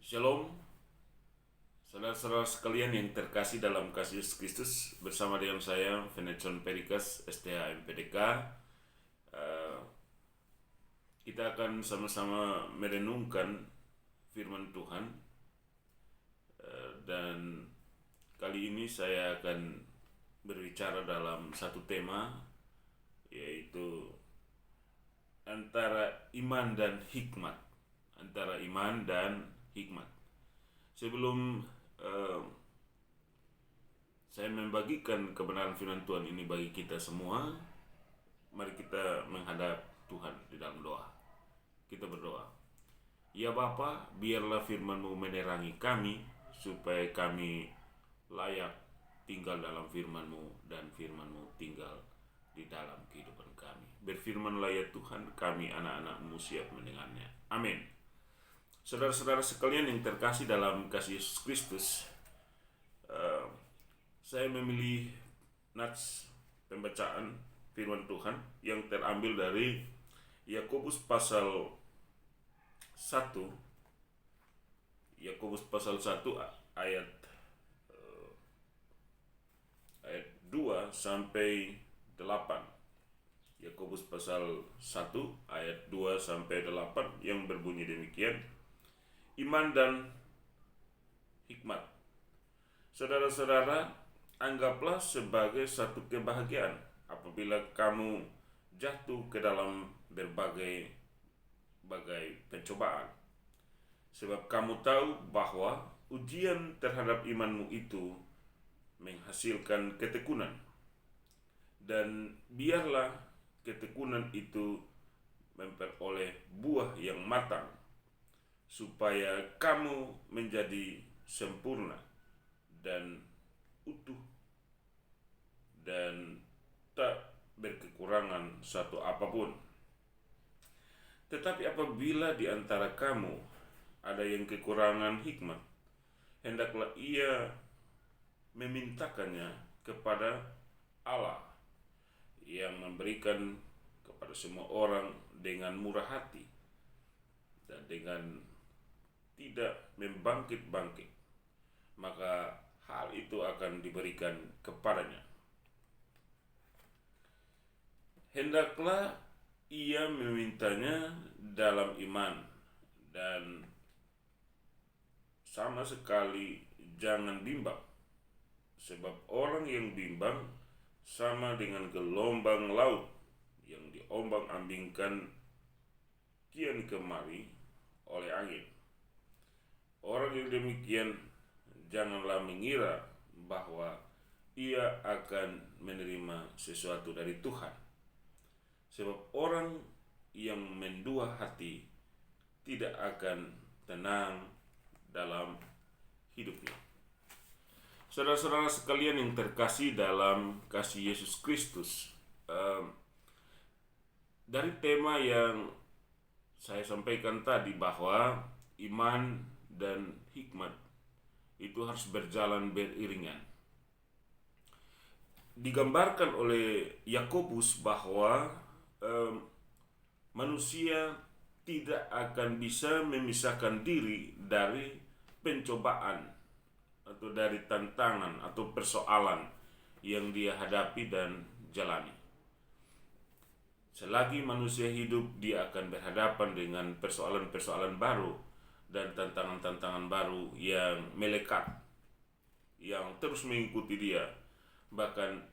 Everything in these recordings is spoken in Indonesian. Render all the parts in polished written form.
Shalom, saudara-saudara sekalian yang terkasih dalam kasih Yesus Kristus. Bersama dengan saya, Venetson Perikas, STH MPDK. Kita akan sama-sama merenungkan firman Tuhan. Dan kali ini saya akan berbicara dalam satu tema, yaitu antara iman dan hikmat. Antara iman dan hikmat. Sebelum saya membagikan kebenaran firman Tuhan ini bagi kita semua, mari kita menghadap Tuhan di dalam doa. Kita berdoa. Ya Bapa, biarlah firman-Mu menerangi kami, supaya kami layak tinggal dalam firman-Mu, dan firman-Mu tinggal di dalam kehidupan kami. Berfirmanlah ya Tuhan, kami anak-anak-Mu siap mendengarnya. Amin. Saudara-saudara sekalian yang terkasih dalam kasih Yesus Kristus, saya memilih nats pembacaan firman Tuhan yang terambil dari Yakobus pasal 1, Yakobus pasal 1 ayat 2 sampai 8. Yakobus pasal 1 ayat 2 sampai 8 yang berbunyi demikian. Iman dan hikmat. Saudara-saudara, anggaplah sebagai satu kebahagiaan apabila kamu jatuh ke dalam berbagai pencobaan. Sebab kamu tahu bahwa ujian terhadap imanmu itu menghasilkan ketekunan. Dan biarlah ketekunan itu memperoleh buah yang matang, supaya kamu menjadi sempurna dan utuh dan tak berkekurangan satu apapun. Tetapi apabila di antara kamu ada yang kekurangan hikmat, hendaklah ia memintakannya kepada Allah, yang memberikan kepada semua orang dengan murah hati dan dengan tidak membangkit-bangkit, maka hal itu akan diberikan kepadanya. Hendaklah ia memintanya dalam iman, dan sama sekali jangan bimbang, sebab orang yang bimbang sama dengan gelombang laut yang diombang-ambingkan kian kemari oleh angin. Orang yang demikian janganlah mengira bahwa ia akan menerima sesuatu dari Tuhan. Sebab orang yang mendua hati tidak akan tenang dalam hidupnya. Saudara-saudara sekalian yang terkasih dalam kasih Yesus Kristus, dari tema yang saya sampaikan tadi bahwa iman dan hikmat itu harus berjalan beriringan. Digambarkan oleh Yakobus bahwa manusia tidak akan bisa memisahkan diri dari pencobaan atau dari tantangan atau persoalan yang dia hadapi dan jalani. Selagi manusia hidup, dia akan berhadapan dengan persoalan-persoalan baru dan tantangan-tantangan baru yang melekat, yang terus mengikuti dia, bahkan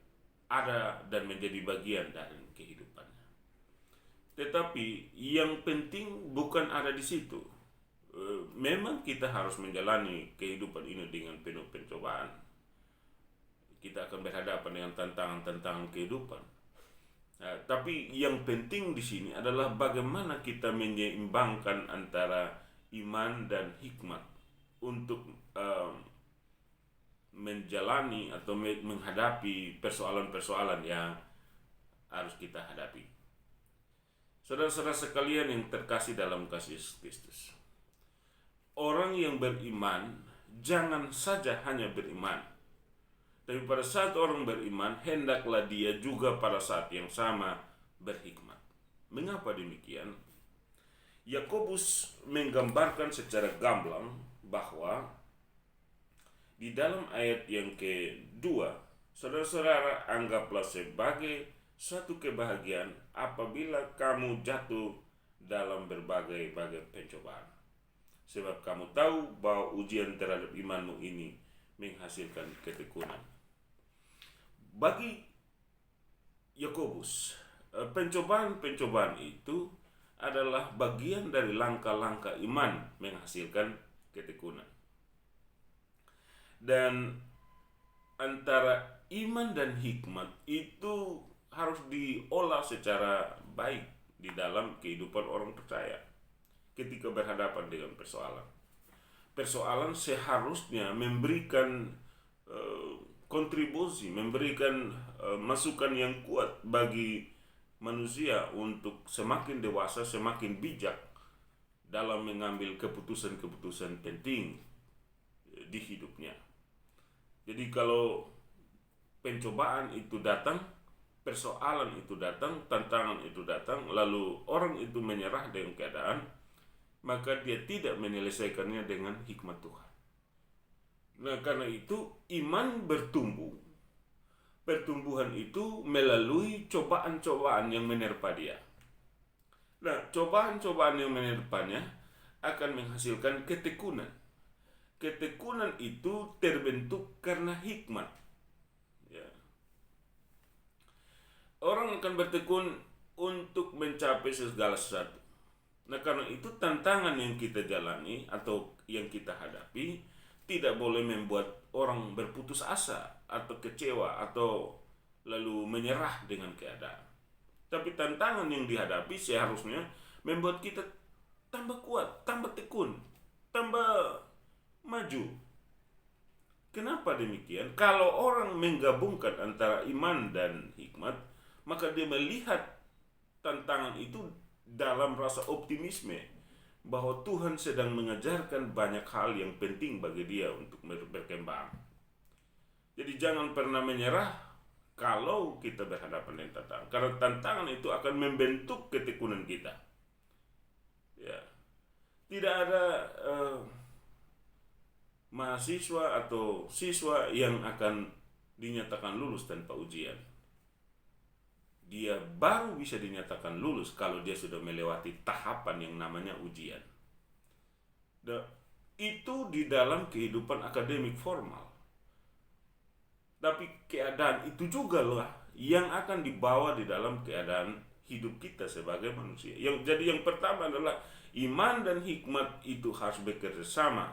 ada dan menjadi bagian dari kehidupannya. Tetapi yang penting bukan ada di situ. Memang kita harus menjalani kehidupan ini dengan penuh pencobaan. Kita akan berhadapan dengan tantangan-tantangan kehidupan. Tapi yang penting di sini adalah bagaimana kita menyeimbangkan antara iman dan hikmat untuk menjalani atau menghadapi persoalan-persoalan yang harus kita hadapi. Saudara-saudara sekalian yang terkasih dalam kasih Yesus Kristus, orang yang beriman jangan saja hanya beriman, tapi pada saat orang beriman, hendaklah dia juga pada saat yang sama berhikmat. Mengapa demikian? Yakobus menggambarkan secara gamblang bahwa di dalam ayat yang kedua, saudara-saudara, anggaplah sebagai suatu kebahagiaan apabila kamu jatuh dalam berbagai-bagai pencobaan. Sebab kamu tahu bahwa ujian terhadap imanmu ini menghasilkan ketekunan. Bagi Yakobus, pencobaan-pencobaan itu adalah bagian dari langkah-langkah iman menghasilkan ketekunan. Dan antara iman dan hikmat itu harus diolah secara baik di dalam kehidupan orang percaya ketika berhadapan dengan persoalan. Persoalan seharusnya memberikan kontribusi, memberikan masukan yang kuat bagi manusia untuk semakin dewasa, semakin bijak dalam mengambil keputusan-keputusan penting di hidupnya. Jadi kalau pencobaan itu datang, persoalan itu datang, tantangan itu datang, lalu orang itu menyerah dengan keadaan, maka dia tidak menyelesaikannya dengan hikmat Tuhan. Nah, karena itu iman bertumbuh. Pertumbuhan itu melalui cobaan-cobaan yang menerpa dia. Nah, cobaan-cobaan yang menerpanya akan menghasilkan ketekunan. Ketekunan itu terbentuk karena hikmat. Ya. Orang akan bertekun untuk mencapai segala sesuatu. Nah, karena itu tantangan yang kita jalani atau yang kita hadapi tidak boleh membuat orang berputus asa atau kecewa atau lalu menyerah dengan keadaan. Tapi tantangan yang dihadapi seharusnya membuat kita tambah kuat, tambah tekun, tambah maju. Kenapa demikian? Kalau orang menggabungkan antara iman dan hikmat, maka dia melihat tantangan itu dalam rasa optimisme bahwa Tuhan sedang mengajarkan banyak hal yang penting bagi dia untuk berkembang. Jadi jangan pernah menyerah kalau kita berhadapan dengan tantangan, karena tantangan itu akan membentuk ketekunan kita. Ya, tidak ada mahasiswa atau siswa yang akan dinyatakan lulus tanpa ujian. Dia baru bisa dinyatakan lulus kalau dia sudah melewati tahapan yang namanya ujian. Dan itu di dalam kehidupan akademik formal. Tapi keadaan itu juga lah yang akan dibawa di dalam keadaan hidup kita sebagai manusia. Jadi yang pertama adalah iman dan hikmat itu harus bekerja sama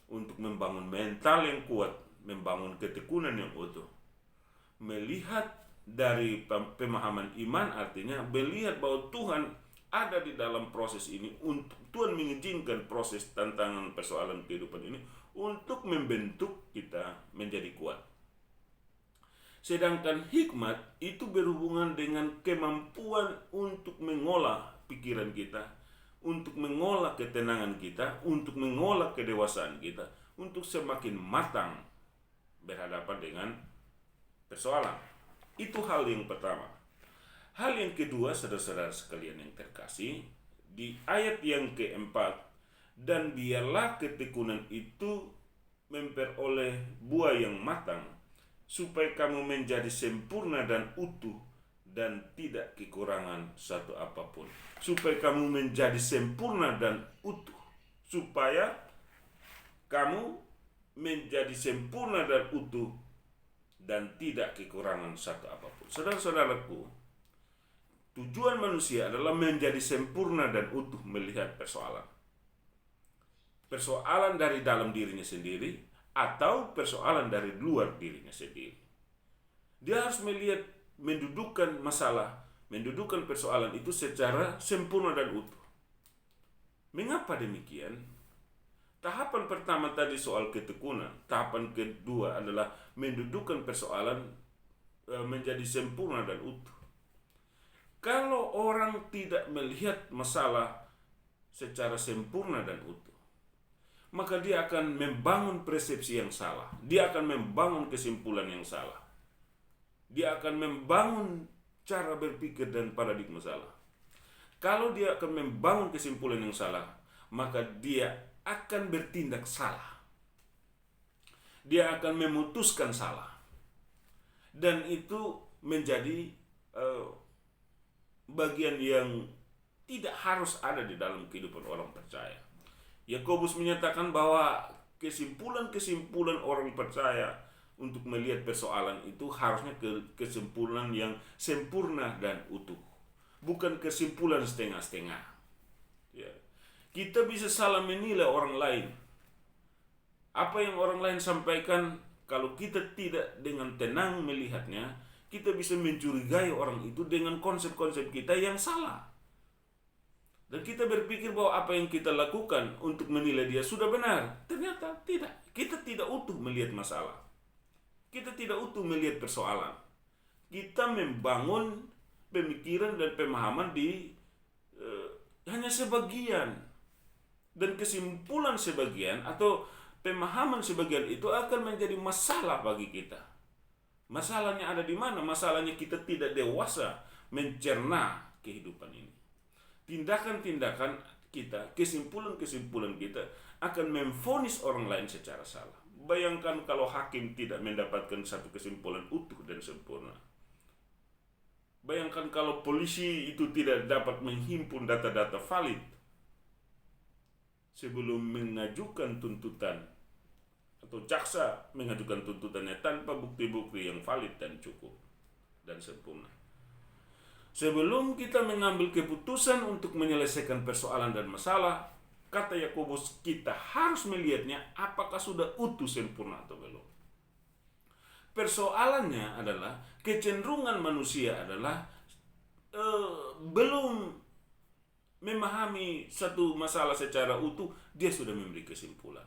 untuk membangun mental yang kuat, membangun ketekunan yang utuh. Melihat dari pemahaman iman artinya melihat bahwa Tuhan ada di dalam proses ini, untuk Tuhan mengizinkan proses tantangan persoalan kehidupan ini untuk membentuk kita menjadi kuat. Sedangkan hikmat itu berhubungan dengan kemampuan untuk mengolah pikiran kita, untuk mengolah ketenangan kita, untuk mengolah kedewasaan kita, untuk semakin matang berhadapan dengan persoalan. Itu hal yang pertama. Hal yang kedua, saudara-saudara sekalian yang terkasih, di ayat yang keempat, dan biarlah ketekunan itu memperoleh buah yang matang, supaya kamu menjadi sempurna dan utuh, dan tidak kekurangan satu apapun. Supaya kamu menjadi sempurna dan utuh, supaya kamu menjadi sempurna dan utuh, dan tidak kekurangan satu apapun. Saudara-saudaraku, tujuan manusia adalah menjadi sempurna dan utuh melihat persoalan. Persoalan dari dalam dirinya sendiri atau persoalan dari luar dirinya sendiri. Dia harus melihat, mendudukkan masalah, mendudukkan persoalan itu secara sempurna dan utuh. Mengapa demikian? Tahapan pertama tadi soal ketekunan, tahapan kedua adalah mendudukkan persoalan menjadi sempurna dan utuh. Kalau orang tidak melihat masalah secara sempurna dan utuh, maka dia akan membangun persepsi yang salah, dia akan membangun kesimpulan yang salah, dia akan membangun cara berpikir dan paradigma salah. Kalau dia akan membangun kesimpulan yang salah, maka dia akan bertindak salah. Dia akan memutuskan salah. Dan itu menjadi bagian yang tidak harus ada di dalam kehidupan orang percaya. Yakobus menyatakan bahwa kesimpulan-kesimpulan orang percaya untuk melihat persoalan itu harusnya kesimpulan yang sempurna dan utuh, bukan kesimpulan setengah-setengah. Ya. Kita bisa salah menilai orang lain. Apa yang orang lain sampaikan, kalau kita tidak dengan tenang melihatnya, kita bisa mencurigai orang itu dengan konsep-konsep kita yang salah. Dan kita berpikir bahwa apa yang kita lakukan untuk menilai dia sudah benar. Ternyata tidak. Kita tidak utuh melihat masalah. Kita tidak utuh melihat persoalan. Kita membangun pemikiran dan pemahaman di hanya sebagian. Dan kesimpulan sebagian atau pemahaman sebagian itu akan menjadi masalah bagi kita. Masalahnya ada di mana? Masalahnya kita tidak dewasa mencerna kehidupan ini. Tindakan-tindakan kita, kesimpulan-kesimpulan kita akan memvonis orang lain secara salah. Bayangkan kalau hakim tidak mendapatkan satu kesimpulan utuh dan sempurna. Bayangkan kalau polisi itu tidak dapat menghimpun data-data valid sebelum mengajukan tuntutan, atau jaksa mengajukan tuntutannya tanpa bukti-bukti yang valid dan cukup dan sempurna. Sebelum kita mengambil keputusan untuk menyelesaikan persoalan dan masalah, kata Yakobus, kita harus melihatnya apakah sudah utuh sempurna atau belum. Persoalannya adalah kecenderungan manusia adalah belum memahami satu masalah secara utuh, dia sudah memberi kesimpulan.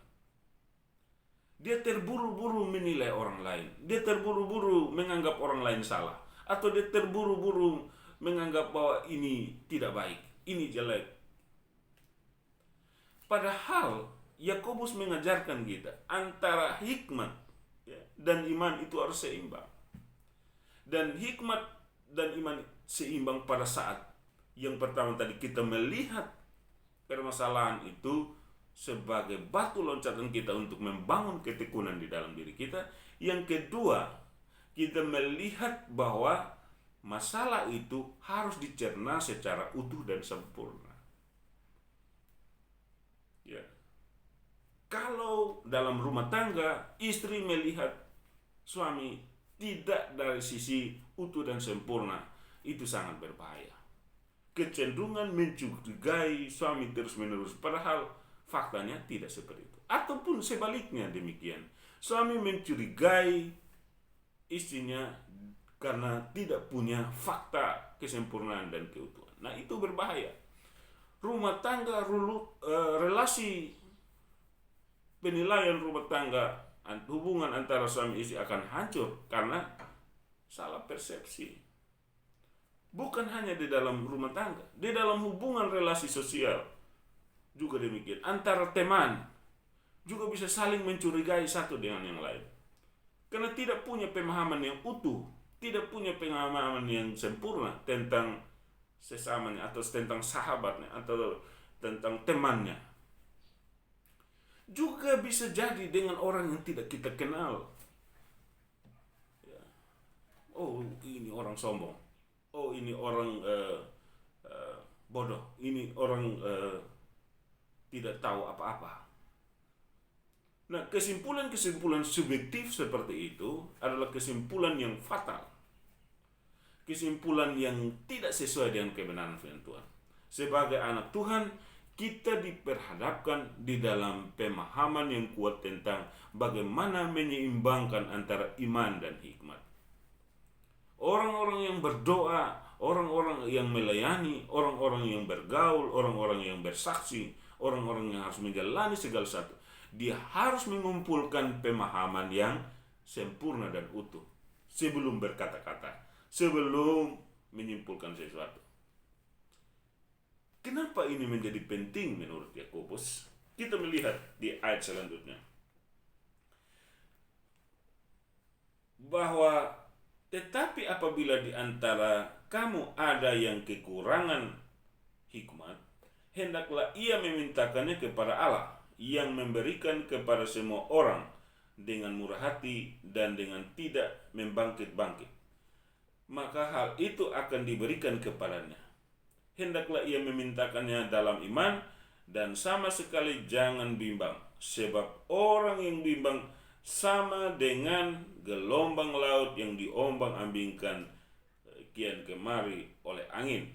Dia terburu-buru menilai orang lain. Dia terburu-buru menganggap orang lain salah. Atau dia terburu-buru menganggap bahwa ini tidak baik, ini jelek. Padahal Yakobus mengajarkan kita antara hikmat dan iman itu harus seimbang. Dan hikmat dan iman seimbang pada saat yang pertama tadi kita melihat permasalahan itu sebagai batu loncatan kita untuk membangun ketekunan di dalam diri kita. Yang kedua, kita melihat bahwa masalah itu harus dicerna secara utuh dan sempurna. Ya. Kalau dalam rumah tangga istri melihat suami tidak dari sisi utuh dan sempurna, itu sangat berbahaya. Kecenderungan mencurigai suami terus-menerus, padahal faktanya tidak seperti itu. Ataupun sebaliknya demikian. Suami mencurigai istrinya karena tidak punya fakta kesempurnaan dan keutuhan. Nah, itu berbahaya. Rumah tangga, relasi penilaian rumah tangga, hubungan antara suami istri akan hancur karena salah persepsi. Bukan hanya di dalam rumah tangga, di dalam hubungan relasi sosial juga demikian. Antara teman juga bisa saling mencurigai satu dengan yang lain. Karena tidak punya pemahaman yang utuh, tidak punya pengalaman yang sempurna tentang sesamanya atau tentang sahabatnya atau tentang temannya. Juga bisa jadi dengan orang yang tidak kita kenal. Oh, ini orang sombong. Oh, ini orang bodoh. Ini orang tidak tahu apa-apa. Nah, kesimpulan-kesimpulan subjektif seperti itu adalah kesimpulan yang fatal. Kesimpulan yang tidak sesuai dengan kebenaran firman Tuhan. Sebagai anak Tuhan, kita diperhadapkan di dalam pemahaman yang kuat tentang bagaimana menyeimbangkan antara iman dan hikmat. Orang-orang yang berdoa, orang-orang yang melayani, orang-orang yang bergaul, orang-orang yang bersaksi, orang-orang yang harus menjalani segala sesuatu, dia harus mengumpulkan pemahaman yang sempurna dan utuh sebelum berkata-kata, sebelum menyimpulkan sesuatu. Kenapa ini menjadi penting menurut Yakobus? Kita melihat di ayat selanjutnya bahwa tetapi apabila di antara kamu ada yang kekurangan hikmat, hendaklah ia memintakannya kepada Allah yang memberikan kepada semua orang dengan murah hati dan dengan tidak membangkit-bangkit, maka hal itu akan diberikan kepadanya. Hendaklah ia memintakannya dalam iman dan sama sekali jangan bimbang, sebab orang yang bimbang sama dengan gelombang laut yang diombang-ambingkan kian kemari oleh angin.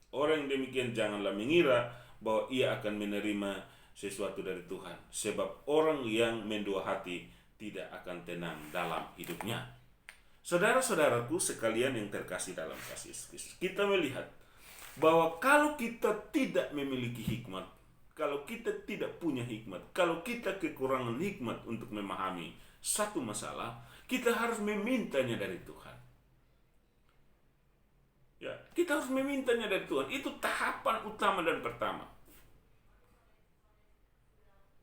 Orang yang demikian janganlah mengira bahwa ia akan menerima sesuatu dari Tuhan, sebab orang yang mendua hati tidak akan tenang dalam hidupnya. Saudara-saudaraku sekalian yang terkasih dalam kasih Kristus, kita melihat bahwa kalau kita tidak memiliki hikmat, kalau kita tidak punya hikmat, kalau kita kekurangan hikmat untuk memahami satu masalah, kita harus memintanya dari Tuhan. Ya, kita harus memintanya dari Tuhan. Itu tahapan utama dan pertama.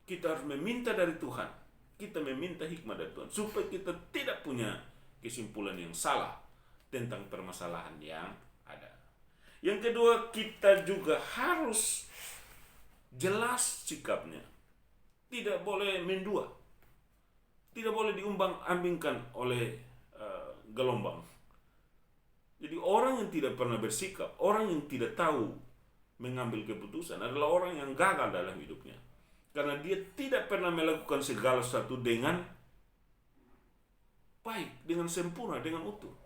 Kita harus meminta dari Tuhan. Kita meminta hikmat dari Tuhan supaya kita tidak punya kesimpulan yang salah tentang permasalahan yang ada. Yang kedua, kita juga harus jelas sikapnya. Tidak boleh mendua. Tidak boleh diumbang-ambingkan oleh gelombang. Jadi orang yang tidak pernah bersikap, orang yang tidak tahu mengambil keputusan adalah orang yang gagal dalam hidupnya. Karena dia tidak pernah melakukan segala sesuatu dengan baik, dengan sempurna, dengan utuh.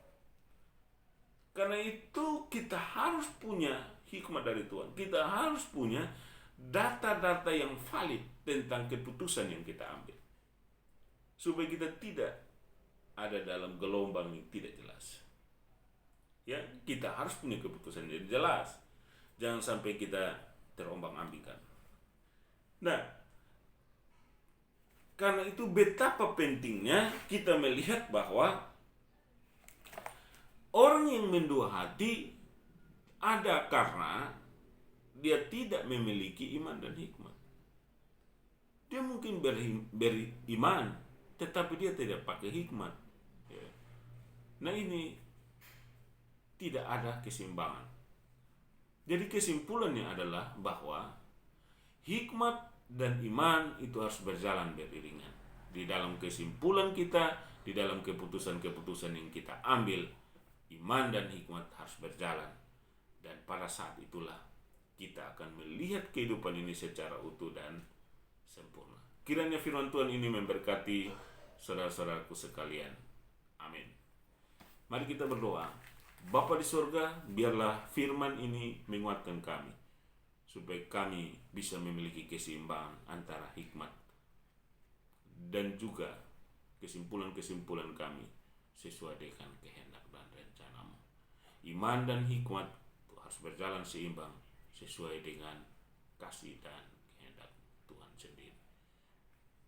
Karena itu kita harus punya hikmat dari Tuhan. Kita harus punya data-data yang valid tentang keputusan yang kita ambil. Supaya kita tidak ada dalam gelombang yang tidak jelas. Ya, kita harus punya keputusan yang jelas. Jangan sampai kita terombang-ambingkan. Nah, karena itu betapa pentingnya kita melihat bahwa orang yang mendua hati ada karena dia tidak memiliki iman dan hikmat. Dia mungkin beriman, tetapi dia tidak pakai hikmat. Nah, ini tidak ada keseimbangan. Jadi kesimpulannya adalah bahwa hikmat dan iman itu harus berjalan beriringan. Di dalam kesimpulan kita, di dalam keputusan-keputusan yang kita ambil, iman dan hikmat harus berjalan. Dan pada saat itulah kita akan melihat kehidupan ini secara utuh dan sempurna. Kiranya firman Tuhan ini memberkati saudara-saudaraku sekalian. Amin. Mari kita berdoa. Bapa di surga, biarlah firman ini menguatkan kami, supaya kami bisa memiliki keseimbangan antara hikmat dan juga kesimpulan-kesimpulan kami sesuai dengan kehendak dan rencana-Mu. Iman dan hikmat harus berjalan seimbang sesuai dengan kasih dan kehendak Tuhan sendiri.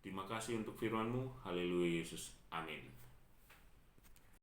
Terima kasih untuk firman-Mu. Haleluya Yesus. Amin.